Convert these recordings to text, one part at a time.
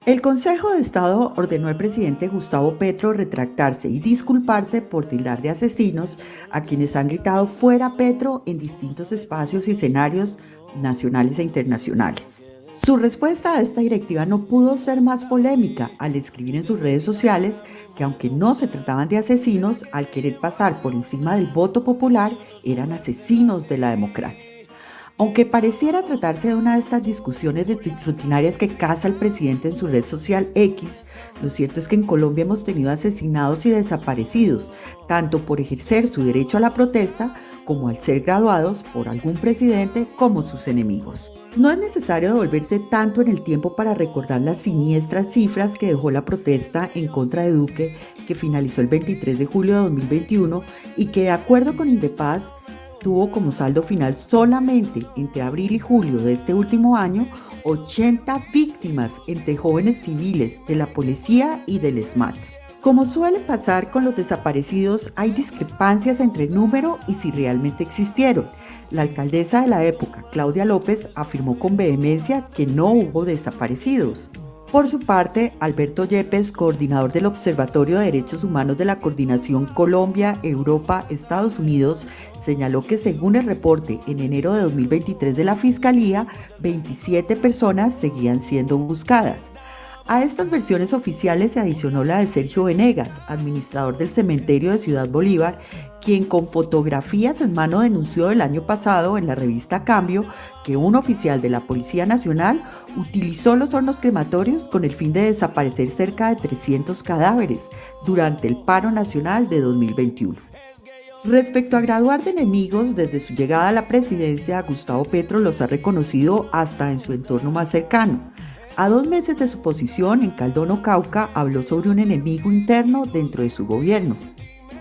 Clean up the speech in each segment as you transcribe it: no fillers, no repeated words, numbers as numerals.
El Consejo de Estado ordenó al presidente Gustavo Petro retractarse y disculparse por tildar de asesinos a quienes han gritado fuera Petro en distintos espacios y escenarios nacionales e internacionales. Su respuesta a esta directiva no pudo ser más polémica al escribir en sus redes sociales que aunque no se trataban de asesinos, al querer pasar por encima del voto popular, eran asesinos de la democracia. Aunque pareciera tratarse de una de estas discusiones rutinarias que caza el presidente en su red social X, lo cierto es que en Colombia hemos tenido asesinados y desaparecidos, tanto por ejercer su derecho a la protesta como al ser graduados por algún presidente como sus enemigos. No es necesario devolverse tanto en el tiempo para recordar las siniestras cifras que dejó la protesta en contra de Duque, que finalizó el 23 de julio de 2021 y que, de acuerdo con Indepaz, tuvo como saldo final solamente entre abril y julio de este último año 80 víctimas entre jóvenes civiles de la policía y del SMAT. Como suele pasar con los desaparecidos, hay discrepancias entre el número y si realmente existieron. La alcaldesa de la época, Claudia López, afirmó con vehemencia que no hubo desaparecidos. Por su parte, Alberto Yepes, coordinador del Observatorio de Derechos Humanos de la Coordinación Colombia, Europa, Estados Unidos, señaló que según el reporte en enero de 2023 de la Fiscalía, 27 personas seguían siendo buscadas. A estas versiones oficiales se adicionó la de Sergio Venegas, administrador del cementerio de Ciudad Bolívar, quien con fotografías en mano denunció el año pasado en la revista Cambio que un oficial de la Policía Nacional utilizó los hornos crematorios con el fin de desaparecer cerca de 300 cadáveres durante el paro nacional de 2021. Respecto a graduar de enemigos, desde su llegada a la presidencia, Gustavo Petro los ha reconocido hasta en su entorno más cercano. A 2 meses de su posición en Caldono, Cauca, habló sobre un enemigo interno dentro de su gobierno.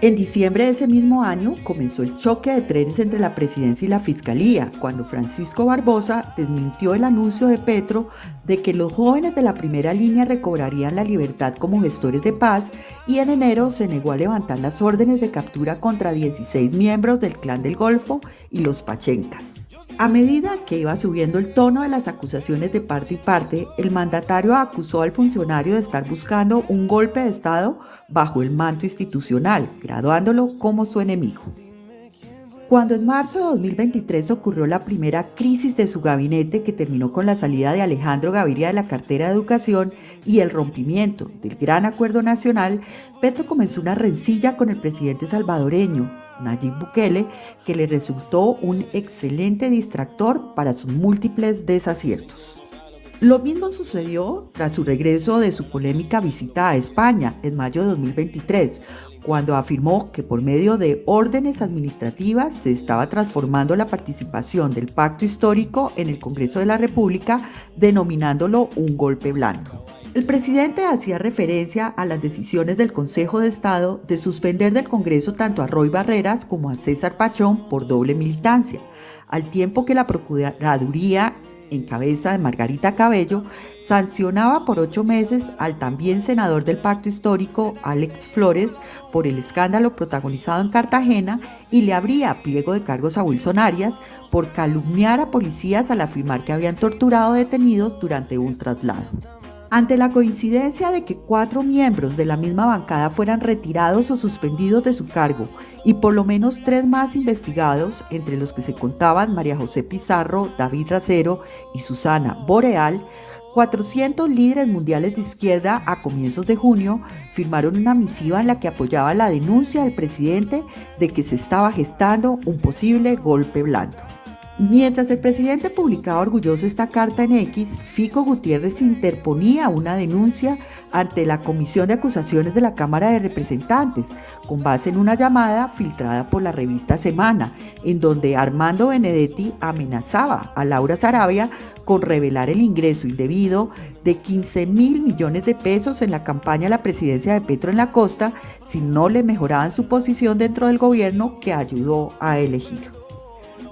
En diciembre de ese mismo año comenzó el choque de trenes entre la presidencia y la fiscalía, cuando Francisco Barbosa desmintió el anuncio de Petro de que los jóvenes de la primera línea recobrarían la libertad como gestores de paz y en enero se negó a levantar las órdenes de captura contra 16 miembros del Clan del Golfo y los Pachencas. A medida que iba subiendo el tono de las acusaciones de parte y parte, el mandatario acusó al funcionario de estar buscando un golpe de Estado bajo el manto institucional, graduándolo como su enemigo. Cuando en marzo de 2023 ocurrió la primera crisis de su gabinete que terminó con la salida de Alejandro Gaviria de la cartera de Educación y el rompimiento del Gran Acuerdo Nacional, Petro comenzó una rencilla con el presidente salvadoreño, Nayib Bukele, que le resultó un excelente distractor para sus múltiples desaciertos. Lo mismo sucedió tras su regreso de su polémica visita a España en mayo de 2023, cuando afirmó que por medio de órdenes administrativas se estaba transformando la participación del pacto histórico en el Congreso de la República, denominándolo un golpe blando. El presidente hacía referencia a las decisiones del Consejo de Estado de suspender del Congreso tanto a Roy Barreras como a César Pachón por doble militancia, al tiempo que la Procuraduría, en cabeza de Margarita Cabello, sancionaba por 8 meses al también senador del Pacto Histórico, Alex Flores, por el escándalo protagonizado en Cartagena y le abría pliego de cargos a Wilson Arias por calumniar a policías al afirmar que habían torturado detenidos durante un traslado. Ante la coincidencia de que 4 miembros de la misma bancada fueran retirados o suspendidos de su cargo y por lo menos 3 más investigados, entre los que se contaban María José Pizarro, David Racero y Susana Boreal, 400 líderes mundiales de izquierda a comienzos de junio firmaron una misiva en la que apoyaba la denuncia del presidente de que se estaba gestando un posible golpe blando. Mientras el presidente publicaba orgulloso esta carta en X, Fico Gutiérrez interponía una denuncia ante la Comisión de Acusaciones de la Cámara de Representantes, con base en una llamada filtrada por la revista Semana, en donde Armando Benedetti amenazaba a Laura Sarabia con revelar el ingreso indebido de 15.000 millones de pesos en la campaña a la presidencia de Petro en la costa si no le mejoraban su posición dentro del gobierno que ayudó a elegir.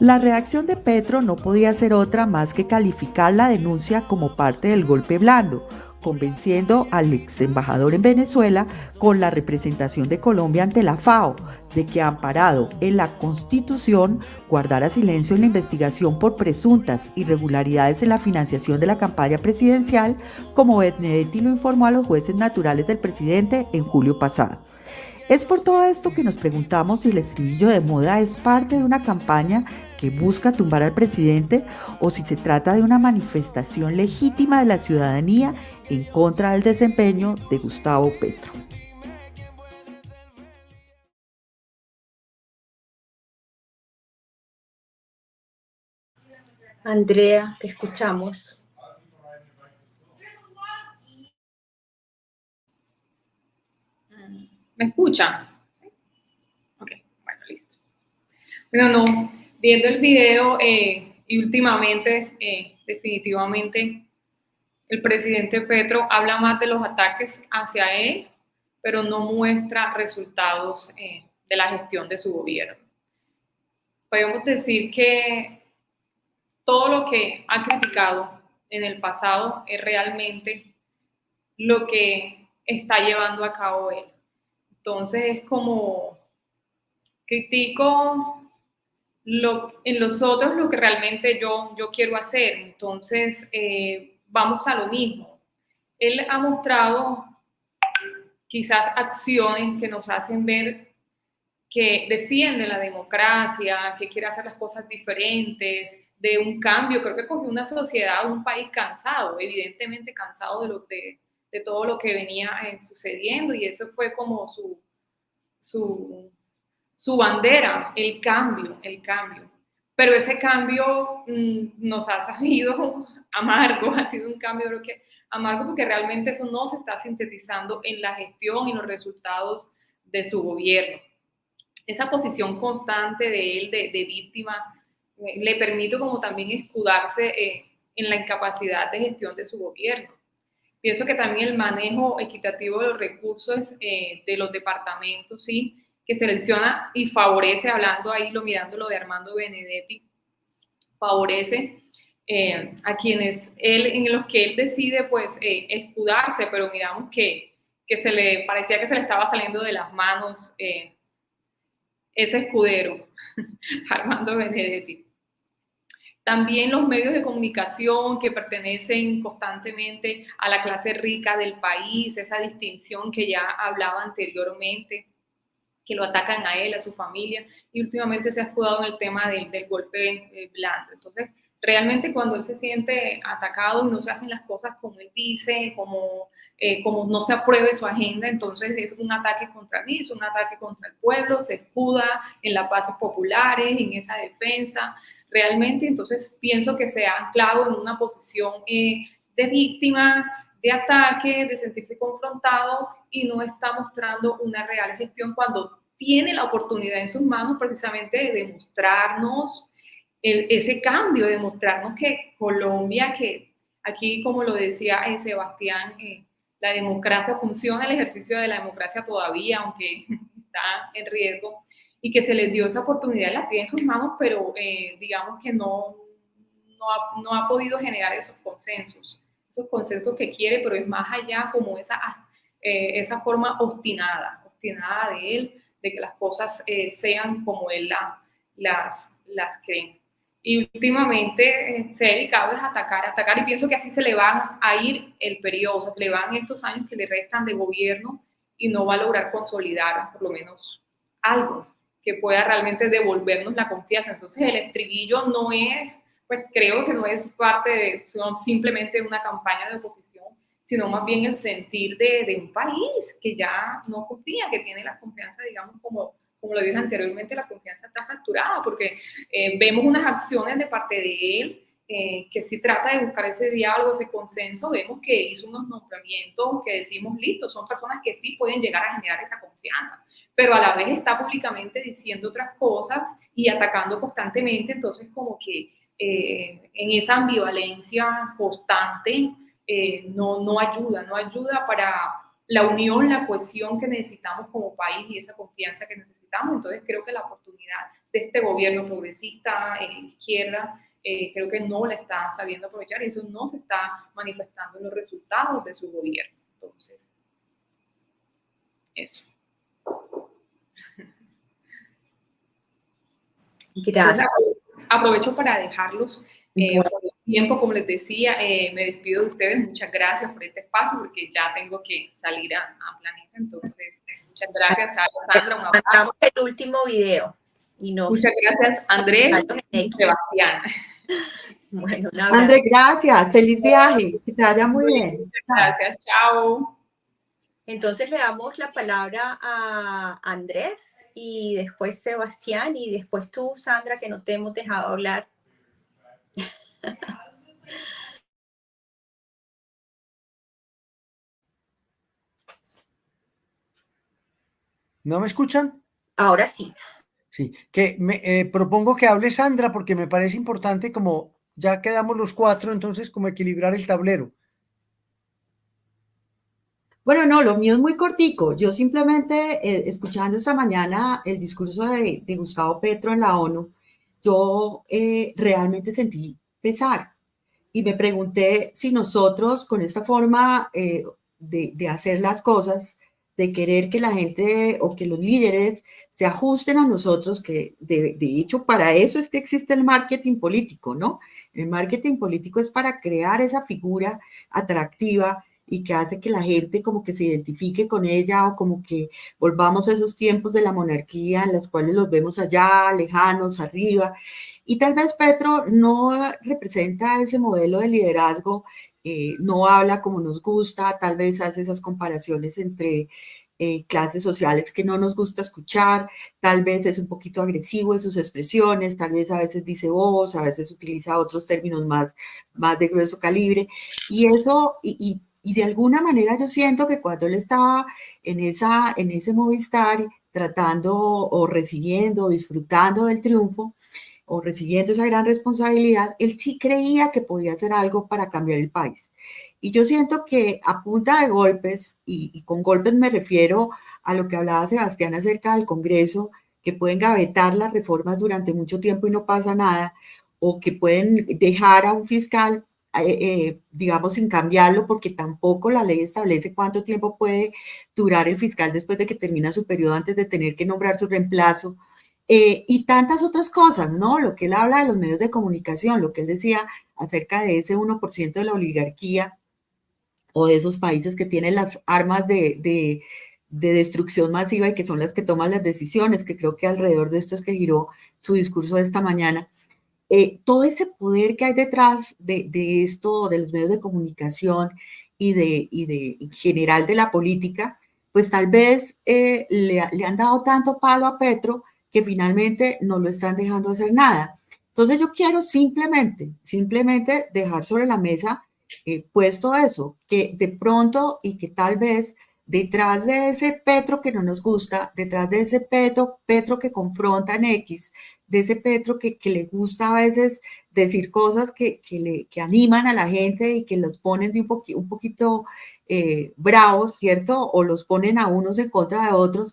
La reacción de Petro no podía ser otra más que calificar la denuncia como parte del golpe blando, convenciendo al ex embajador en Venezuela con la representación de Colombia ante la FAO de que, amparado en la Constitución, guardara silencio en la investigación por presuntas irregularidades en la financiación de la campaña presidencial, como Benedetti lo informó a los jueces naturales del presidente en julio pasado. Es por todo esto que nos preguntamos si el estribillo de moda es parte de una campaña que busca tumbar al presidente o si se trata de una manifestación legítima de la ciudadanía en contra del desempeño de Gustavo Petro. Andrea, te escuchamos. ¿Me escuchan? Ok, bueno, listo. Bueno, no, viendo el video y últimamente, definitivamente, el presidente Petro habla más de los ataques hacia él, pero no muestra resultados de la gestión de su gobierno. Podemos decir que todo lo que ha criticado en el pasado es realmente lo que está llevando a cabo él. Entonces es como critico en los otros lo que realmente yo quiero hacer. Entonces vamos a lo mismo. Él ha mostrado quizás acciones que nos hacen ver que defiende la democracia, que quiere hacer las cosas diferentes, de un cambio. Creo que cogió una sociedad, un país cansado, evidentemente cansado de todo lo que venía sucediendo, y eso fue como su bandera, el cambio, el cambio. Pero ese cambio nos ha sabido amargo, ha sido un cambio creo que amargo porque realmente eso no se está sintetizando en la gestión y los resultados de su gobierno. Esa posición constante de él de víctima le permite como también escudarse en la incapacidad de gestión de su gobierno. Pienso que también el manejo equitativo de los recursos de los departamentos, ¿sí?, que selecciona y favorece, hablando ahí, mirándolo de Armando Benedetti, favorece a quienes en los que él decide pues escudarse, pero miramos que se le parecía que se le estaba saliendo de las manos ese escudero, Armando Benedetti. También los medios de comunicación que pertenecen constantemente a la clase rica del país, esa distinción que ya hablaba anteriormente, que lo atacan a él, a su familia, y últimamente se ha escudado en el tema del golpe blando. Entonces, realmente cuando él se siente atacado y no se hacen las cosas como él dice, como no se apruebe su agenda, entonces es un ataque contra mí, es un ataque contra el pueblo, se escuda en las bases populares, en esa defensa, realmente. Entonces pienso que se ha anclado en una posición de víctima, de ataque, de sentirse confrontado, y no está mostrando una real gestión cuando tiene la oportunidad en sus manos precisamente de demostrarnos ese cambio, de demostrarnos que Colombia, que aquí, como lo decía Sebastián, la democracia funciona, el ejercicio de la democracia todavía, aunque está en riesgo, y que se les dio esa oportunidad, la tiene en sus manos, pero digamos que no ha podido generar esos consensos que quiere, pero es más allá como esa forma obstinada de él, de que las cosas sean como él las cree. Y últimamente se ha dedicado a atacar, y pienso que así se le va a ir el periodo, o sea, se le van estos años que le restan de gobierno y no va a lograr consolidar por lo menos algo que pueda realmente devolvernos la confianza. Entonces el estribillo no es, pues creo que no es parte de simplemente una campaña de oposición, sino más bien el sentir de un país que ya no confía, que tiene la confianza, digamos, como lo dije anteriormente, la confianza está fracturada, porque vemos unas acciones de parte de él que si trata de buscar ese diálogo, ese consenso. Vemos que hizo unos nombramientos que decimos, listo, son personas que sí pueden llegar a generar esa confianza, pero a la vez está públicamente diciendo otras cosas y atacando constantemente. Entonces como que en esa ambivalencia constante no ayuda para la unión, la cohesión que necesitamos como país y esa confianza que necesitamos. Entonces creo que la oportunidad de este gobierno progresista, izquierda, creo que no la está sabiendo aprovechar y eso no se está manifestando en los resultados de su gobierno. Entonces, eso. Gracias. Aprovecho para dejarlos por el tiempo, como les decía, me despido de ustedes, muchas gracias por este espacio, porque ya tengo que salir a Planeta, entonces, muchas gracias a Sandra, un abrazo. Mandamos el último video. Muchas gracias, Andrés y Sebastián. Bueno, un abrazo. Andrés, gracias, feliz viaje, que te vaya muy bien. Gracias, chao. Entonces le damos la palabra a Andrés y después Sebastián y después tú, Sandra, que no te hemos dejado hablar. ¿No me escuchan? Ahora sí. Sí, que me propongo que hable Sandra porque me parece importante, como ya quedamos los cuatro, entonces como equilibrar el tablero. Bueno, no, lo mío es muy cortico. Yo simplemente, escuchando esta mañana el discurso de Gustavo Petro en la ONU, yo realmente sentí pesar y me pregunté si nosotros con esta forma de hacer las cosas, de querer que la gente o que los líderes se ajusten a nosotros, que de hecho para eso es que existe el marketing político, ¿no? El marketing político es para crear esa figura atractiva y que hace que la gente como que se identifique con ella o como que volvamos a esos tiempos de la monarquía en los cuales los vemos allá, lejanos, arriba. Y tal vez Petro no representa ese modelo de liderazgo, no habla como nos gusta, tal vez hace esas comparaciones entre clases sociales que no nos gusta escuchar, tal vez es un poquito agresivo en sus expresiones, tal vez a veces dice vos, a veces utiliza otros términos más de grueso calibre, y eso, y de alguna manera yo siento que cuando él estaba en ese Movistar tratando o recibiendo, disfrutando del triunfo, o recibiendo esa gran responsabilidad, él sí creía que podía hacer algo para cambiar el país. Y yo siento que a punta de golpes, y con golpes me refiero a lo que hablaba Sebastián acerca del Congreso, que pueden gavetar las reformas durante mucho tiempo y no pasa nada, o que pueden dejar a un fiscal, digamos, sin cambiarlo, porque tampoco la ley establece cuánto tiempo puede durar el fiscal después de que termina su periodo antes de tener que nombrar su reemplazo. Y tantas otras cosas, ¿no? Lo que él habla de los medios de comunicación, lo que él decía acerca de ese 1% de la oligarquía o de esos países que tienen las armas de destrucción masiva y que son las que toman las decisiones, que creo que alrededor de esto es que giró su discurso de esta mañana. Todo ese poder que hay detrás de esto, de los medios de comunicación y en general de la política, pues tal vez le han dado tanto palo a Petro que finalmente no lo están dejando hacer nada. Entonces yo quiero simplemente dejar sobre la mesa puesto eso, que de pronto y que tal vez detrás de ese Petro que no nos gusta, detrás de ese Petro que confronta en X, de ese Petro que le gusta a veces decir cosas que animan a la gente y que los ponen de un poquito bravos, ¿cierto? O los ponen a unos en contra de otros,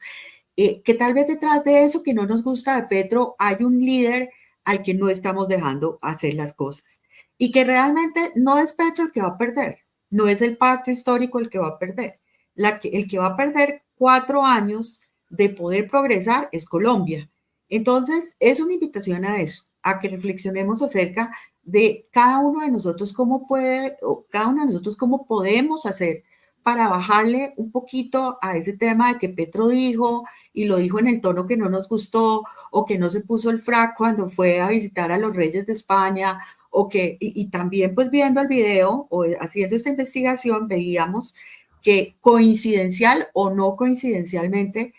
que tal vez detrás de eso que no nos gusta de Petro hay un líder al que no estamos dejando hacer las cosas. Y que realmente no es Petro el que va a perder, no es el pacto histórico el que va a perder. El que va a perder 4 años de poder progresar es Colombia. Entonces, es una invitación a eso, a que reflexionemos acerca de cada uno de nosotros cómo puede, o cada uno de nosotros cómo podemos hacer para bajarle un poquito a ese tema de que Petro dijo y lo dijo en el tono que no nos gustó o que no se puso el frac cuando fue a visitar a los reyes de España o que, y también pues viendo el video o haciendo esta investigación veíamos que coincidencial o no coincidencialmente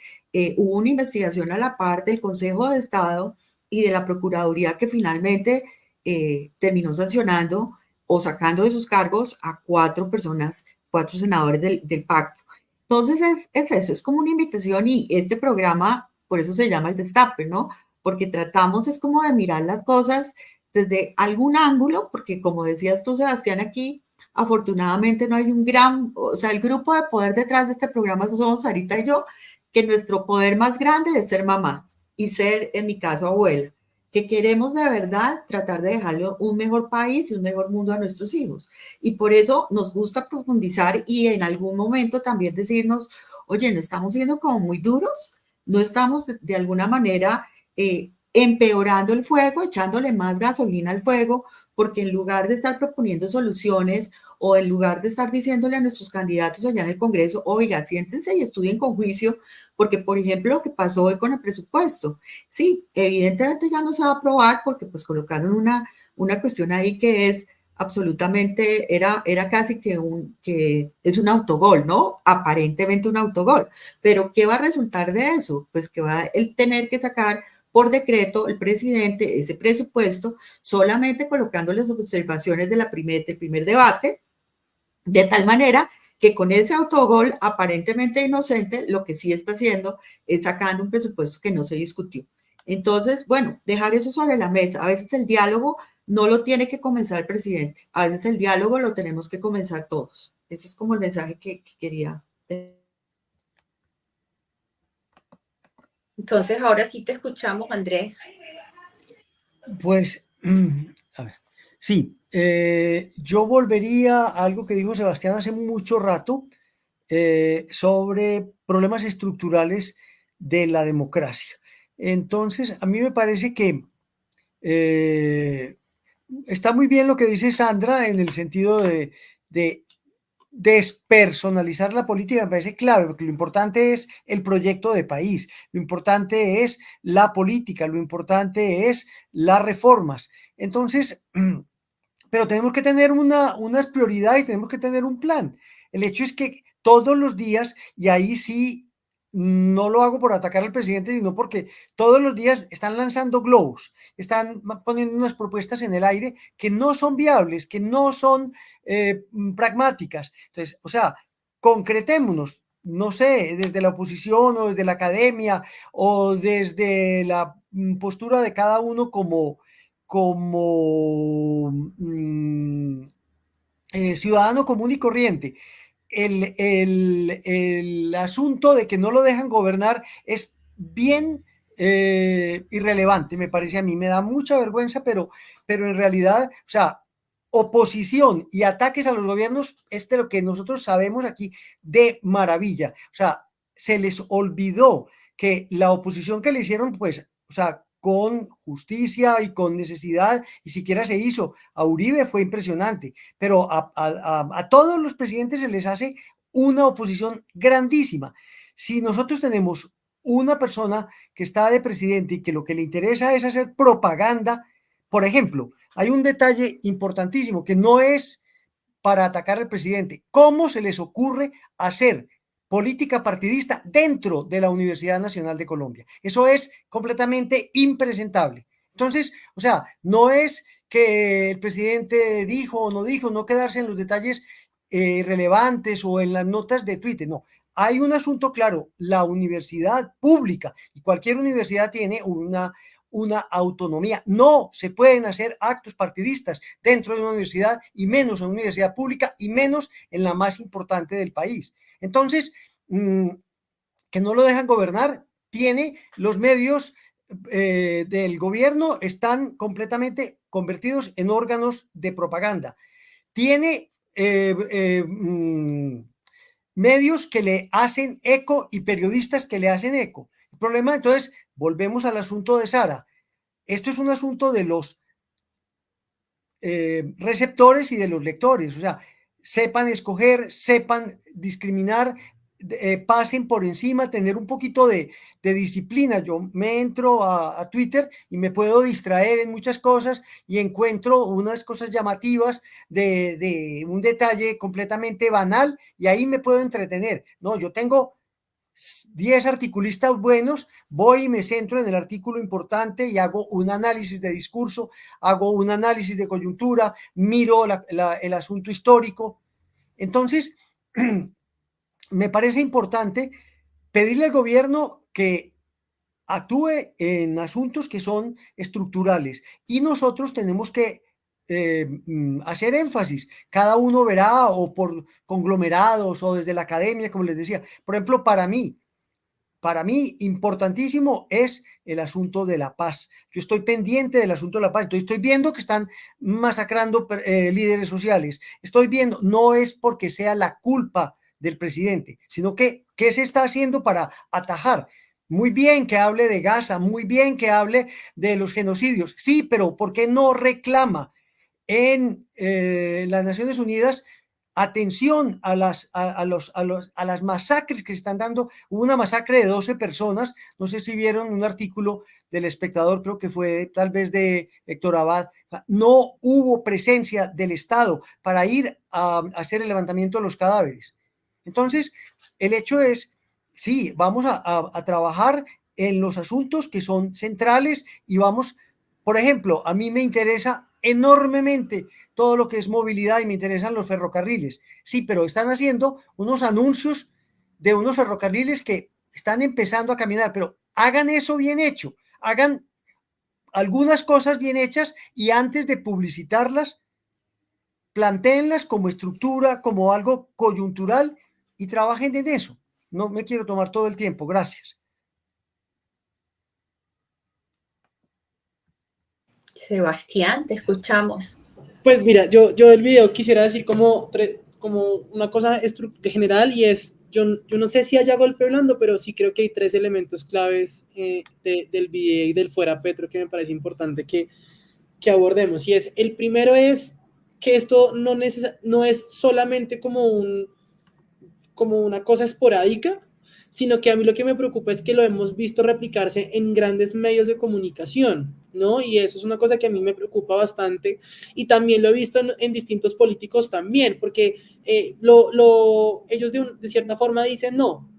hubo una investigación a la par del Consejo de Estado y de la Procuraduría que finalmente terminó sancionando o sacando de sus cargos a 4 personas, 4 senadores del pacto. Entonces es eso, es como una invitación y este programa, por eso se llama el Destape, ¿no? Porque tratamos es como de mirar las cosas desde algún ángulo, porque como decías tú, Sebastián, aquí afortunadamente no hay un gran, o sea, el grupo de poder detrás de este programa somos Sarita y yo, que nuestro poder más grande es ser mamás y ser, en mi caso, abuela. que queremos de verdad tratar de dejarle un mejor país y un mejor mundo a nuestros hijos. Y por eso nos gusta profundizar y en algún momento también decirnos, oye, no estamos siendo como muy duros, no estamos de alguna manera empeorando el fuego, echándole más gasolina al fuego, porque en lugar de estar proponiendo soluciones o en lugar de estar diciéndole a nuestros candidatos allá en el Congreso, oiga, siéntense y estudien con juicio, porque por ejemplo lo que pasó hoy con el presupuesto, sí, evidentemente ya no se va a aprobar porque pues colocaron una cuestión ahí que es absolutamente, era casi que es un autogol, ¿no? Aparentemente un autogol, pero ¿qué va a resultar de eso? Pues que va a tener que sacar por decreto el presidente ese presupuesto solamente colocando las observaciones del primer debate, de tal manera que con ese autogol aparentemente inocente, lo que sí está haciendo es sacando un presupuesto que no se discutió. Entonces, bueno, dejar eso sobre la mesa. A veces el diálogo no lo tiene que comenzar el presidente, a veces el diálogo lo tenemos que comenzar todos. Ese es como el mensaje que quería. Entonces, ahora sí te escuchamos, Andrés. Pues, a ver, sí, yo volvería a algo que dijo Sebastián hace mucho rato sobre problemas estructurales de la democracia. Entonces, a mí me parece que está muy bien lo que dice Sandra en el sentido de despersonalizar la política, me parece clave, porque lo importante es el proyecto de país, lo importante es la política, lo importante es las reformas. Entonces, pero tenemos que tener unas prioridades, tenemos que tener un plan. El hecho es que todos los días, y ahí sí no lo hago por atacar al presidente, sino porque todos los días están lanzando globos, están poniendo unas propuestas en el aire que no son viables, que no son pragmáticas. Entonces, o sea, concretémonos, no sé, desde la oposición o desde la academia o desde la postura de cada uno como ciudadano común y corriente. El asunto de que no lo dejan gobernar es bien irrelevante, me parece a mí, me da mucha vergüenza, pero en realidad, o sea, oposición y ataques a los gobiernos es de lo que nosotros sabemos aquí de maravilla. O sea, se les olvidó que la oposición que le hicieron, pues, o sea, con justicia y con necesidad, y siquiera se hizo. A Uribe fue impresionante, pero a todos los presidentes se les hace una oposición grandísima. Si nosotros tenemos una persona que está de presidente y que lo que le interesa es hacer propaganda, por ejemplo, hay un detalle importantísimo que no es para atacar al presidente. ¿Cómo se les ocurre hacer política partidista dentro de la Universidad Nacional de Colombia? Eso es completamente impresentable. Entonces, o sea, no es que el presidente dijo o no dijo, no quedarse en los detalles relevantes o en las notas de Twitter, no. Hay un asunto claro, la universidad pública, y cualquier universidad tiene una autonomía. No se pueden hacer actos partidistas dentro de una universidad y menos en una universidad pública y menos en la más importante del país. Entonces, que no lo dejan gobernar, tiene los medios del gobierno están completamente convertidos en órganos de propaganda. Tiene medios que le hacen eco y periodistas que le hacen eco. El problema, entonces, volvemos al asunto de Sara. Esto es un asunto de los receptores y de los lectores, o sea, sepan escoger, sepan discriminar, pasen por encima, tener un poquito de disciplina. Yo me entro a Twitter y me puedo distraer en muchas cosas y encuentro unas cosas llamativas de un detalle completamente banal y ahí me puedo entretener. No, yo tengo 10 articulistas buenos, voy y me centro en el artículo importante y hago un análisis de discurso, hago un análisis de coyuntura, miro el asunto histórico. Entonces, me parece importante pedirle al gobierno que actúe en asuntos que son estructurales y nosotros tenemos que hacer énfasis. Cada uno verá o por conglomerados o desde la academia, como les decía. Por ejemplo, para mí, para mí importantísimo es el asunto de la paz. Yo estoy pendiente del asunto de la paz. Entonces estoy viendo que están masacrando líderes sociales. Estoy viendo, no es porque sea la culpa del presidente, sino que qué se está haciendo para atajar. Muy bien que hable de Gaza, muy bien que hable de los genocidios. Sí, pero ¿por qué no reclama en las Naciones Unidas atención a las masacres que se están dando? Hubo una masacre de 12 personas, no sé si vieron un artículo del Espectador, creo que fue tal vez de Héctor Abad. No hubo presencia del Estado para ir a hacer el levantamiento de los cadáveres. Entonces, el hecho es, sí, vamos a trabajar en los asuntos que son centrales y vamos, por ejemplo, a mí me interesa enormemente todo lo que es movilidad y me interesan los ferrocarriles. Sí, pero están haciendo unos anuncios de unos ferrocarriles que están empezando a caminar, pero hagan eso bien hecho, hagan algunas cosas bien hechas y antes de publicitarlas, plantéenlas como estructura, como algo coyuntural y trabajen en eso. No me quiero tomar todo el tiempo, gracias. Sebastián, te escuchamos. Pues mira, yo del video quisiera decir como una cosa general y es, yo no sé si haya golpe blando, pero sí creo que hay 3 elementos claves del video y del fuera Petro que me parece importante que abordemos. Y es, el primero es que esto no es solamente como una cosa esporádica, sino que a mí lo que me preocupa es que lo hemos visto replicarse en grandes medios de comunicación, ¿no? Y eso es una cosa que a mí me preocupa bastante y también lo he visto en distintos políticos también, porque ellos de cierta forma dicen, no,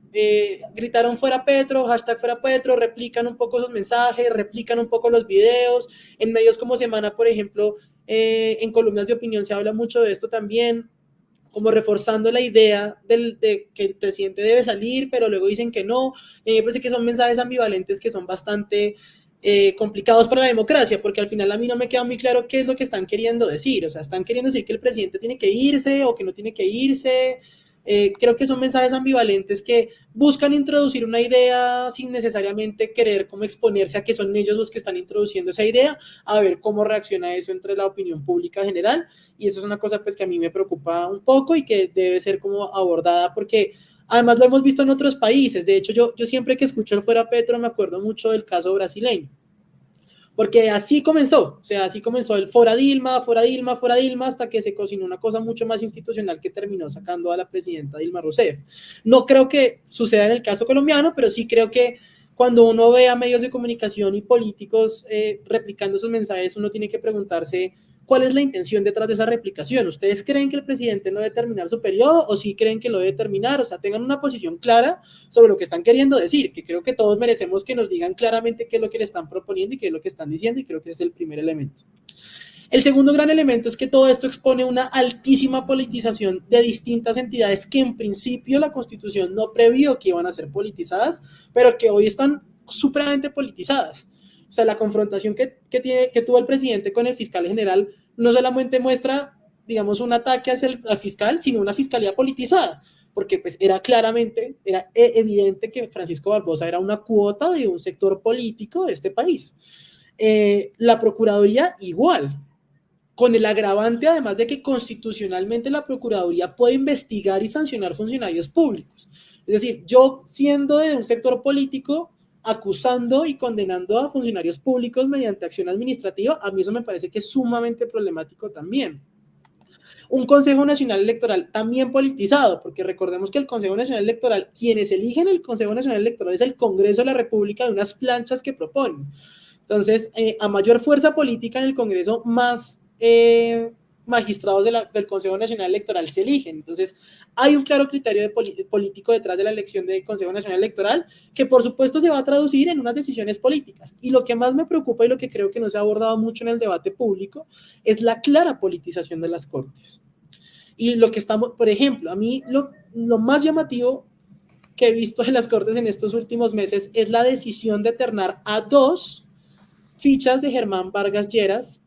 gritaron fuera Petro, hashtag fuera Petro, replican un poco esos mensajes, replican un poco los videos, en medios como Semana, por ejemplo, en columnas de opinión se habla mucho de esto también, como reforzando la idea de que el presidente debe salir, pero luego dicen que no. Me parece que son mensajes ambivalentes que son bastante complicados para la democracia, porque al final a mí no me queda muy claro qué es lo que están queriendo decir. O sea, están queriendo decir que el presidente tiene que irse o que no tiene que irse. Creo que son mensajes ambivalentes que buscan introducir una idea sin necesariamente querer como exponerse a que son ellos los que están introduciendo esa idea, a ver cómo reacciona eso entre la opinión pública general, y eso es una cosa pues que a mí me preocupa un poco y que debe ser como abordada porque además lo hemos visto en otros países. De hecho yo siempre que escucho el fuera Petro me acuerdo mucho del caso brasileño, porque así comenzó, o sea, así comenzó el fora Dilma, fora Dilma, fora Dilma, hasta que se cocinó una cosa mucho más institucional que terminó sacando a la presidenta Dilma Rousseff. No creo que suceda en el caso colombiano, pero sí creo que cuando uno ve a medios de comunicación y políticos replicando esos mensajes, uno tiene que preguntarse cuál es la intención detrás de esa replicación. ¿Ustedes creen que el presidente no debe terminar su periodo o sí creen que lo debe terminar? O sea, tengan una posición clara sobre lo que están queriendo decir, que creo que todos merecemos que nos digan claramente qué es lo que le están proponiendo y qué es lo que están diciendo, y creo que ese es el primer elemento. El segundo gran elemento es que todo esto expone una altísima politización de distintas entidades que en principio la Constitución no previó que iban a ser politizadas, pero que hoy están supremamente politizadas. O sea, la confrontación que tuvo el presidente con el fiscal general no solamente muestra, digamos, un ataque hacia el fiscal, sino una fiscalía politizada, porque pues era evidente que Francisco Barbosa era una cuota de un sector político de este país. La Procuraduría igual, con el agravante además de que constitucionalmente la Procuraduría puede investigar y sancionar funcionarios públicos. Es decir, yo siendo de un sector político, acusando y condenando a funcionarios públicos mediante acción administrativa, a mí eso me parece que es sumamente problemático también. Un Consejo Nacional Electoral también politizado, porque recordemos que el Consejo Nacional Electoral, quienes eligen el Consejo Nacional Electoral es el Congreso de la República, de unas planchas que proponen. Entonces, a mayor fuerza política en el Congreso, más magistrados del Consejo Nacional Electoral se eligen. Entonces, hay un claro criterio político detrás de la elección del Consejo Nacional Electoral que, por supuesto, se va a traducir en unas decisiones políticas. Y lo que más me preocupa y lo que creo que no se ha abordado mucho en el debate público es la clara politización de las Cortes. Y lo que estamos, por ejemplo, a mí lo más llamativo que he visto en las Cortes en estos últimos meses es la decisión de ternar a 2 fichas de Germán Vargas Lleras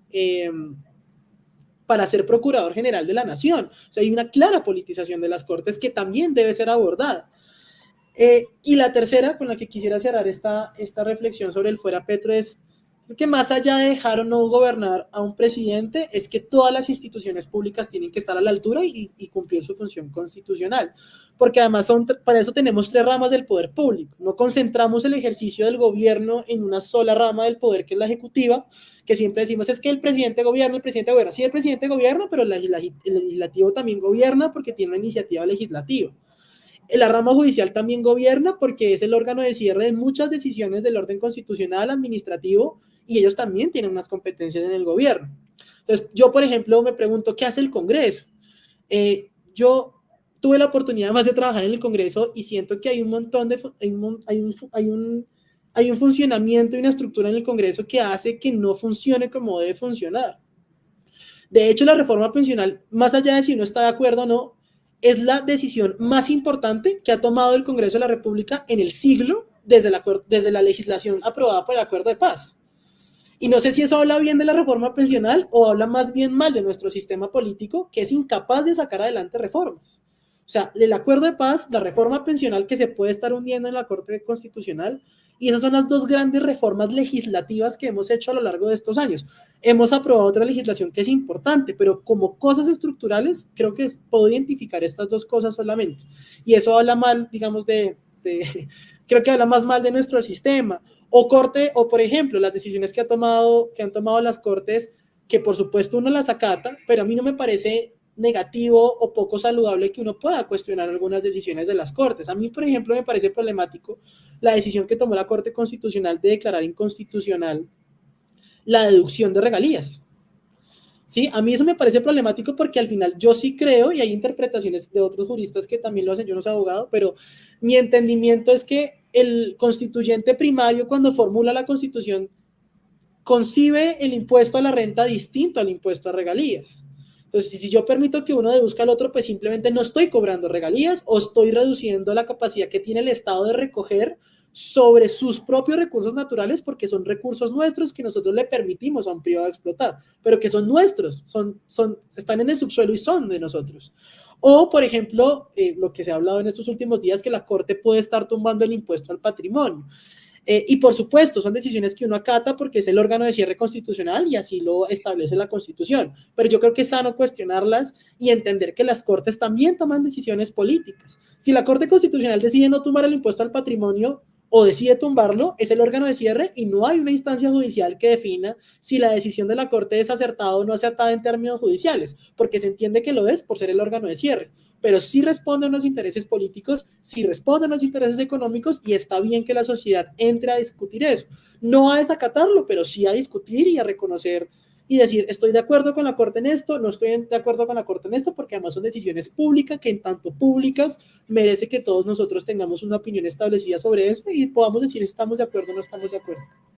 para ser Procurador General de la Nación. O sea, hay una clara politización de las Cortes que también debe ser abordada. Y la tercera, con la que quisiera cerrar esta reflexión sobre el fuera Petro, es que más allá de dejar o no gobernar a un presidente, es que todas las instituciones públicas tienen que estar a la altura y cumplir su función constitucional. Porque además para eso tenemos 3 ramas del poder público. No concentramos el ejercicio del gobierno en una sola rama del poder, que es la ejecutiva, que siempre decimos es que el presidente gobierna, el presidente gobierna. Sí, el presidente gobierna, pero el legislativo también gobierna porque tiene una iniciativa legislativa. La rama judicial también gobierna porque es el órgano de cierre de muchas decisiones del orden constitucional, administrativo, y ellos también tienen unas competencias en el gobierno. Entonces, yo, por ejemplo, me pregunto, ¿qué hace el Congreso? Yo tuve la oportunidad más de trabajar en el Congreso y siento que hay un montón de... hay un funcionamiento y una estructura en el Congreso que hace que no funcione como debe funcionar. De hecho, la reforma pensional, más allá de si uno está de acuerdo o no, es la decisión más importante que ha tomado el Congreso de la República en el siglo desde la legislación aprobada por el Acuerdo de Paz. Y no sé si eso habla bien de la reforma pensional o habla más bien mal de nuestro sistema político, que es incapaz de sacar adelante reformas. O sea, el Acuerdo de Paz, la reforma pensional que se puede estar hundiendo en la Corte Constitucional, y esas son las 2 grandes reformas legislativas que hemos hecho a lo largo de estos años. Hemos aprobado otra legislación que es importante, pero como cosas estructurales, creo que puedo identificar estas 2 cosas solamente. Y eso habla mal, digamos, creo que habla más mal de nuestro sistema. O por ejemplo, las decisiones que han tomado las cortes, que por supuesto uno las acata, pero a mí no me parece negativo o poco saludable que uno pueda cuestionar algunas decisiones de las cortes. A mí, por ejemplo, me parece problemático la decisión que tomó la Corte Constitucional de declarar inconstitucional la deducción de regalías. ¿Sí? A mí eso me parece problemático porque al final yo sí creo, y hay interpretaciones de otros juristas que también lo hacen, yo no soy abogado, pero mi entendimiento es que el constituyente primario, cuando formula la Constitución, concibe el impuesto a la renta distinto al impuesto a regalías. Entonces, si yo permito que uno deduzca al otro, pues simplemente no estoy cobrando regalías o estoy reduciendo la capacidad que tiene el Estado de recoger sobre sus propios recursos naturales, porque son recursos nuestros que nosotros le permitimos a un privado explotar, pero que son nuestros, están en el subsuelo y son de nosotros. O, por ejemplo, lo que se ha hablado en estos últimos días, que la Corte puede estar tumbando el impuesto al patrimonio. Y por supuesto, son decisiones que uno acata porque es el órgano de cierre constitucional y así lo establece la Constitución. Pero yo creo que es sano cuestionarlas y entender que las Cortes también toman decisiones políticas. Si la Corte Constitucional decide no tumbar el impuesto al patrimonio o decide tumbarlo, es el órgano de cierre y no hay una instancia judicial que defina si la decisión de la Corte es acertada o no acertada en términos judiciales, porque se entiende que lo es por ser el órgano de cierre. Pero sí responden a los intereses políticos, sí responden a los intereses económicos y está bien que la sociedad entre a discutir eso. No a desacatarlo, pero sí a discutir y a reconocer y decir, estoy de acuerdo con la Corte en esto, no estoy de acuerdo con la Corte en esto, porque además son decisiones públicas que en tanto públicas merece que todos nosotros tengamos una opinión establecida sobre eso y podamos decir si estamos de acuerdo o no estamos de acuerdo.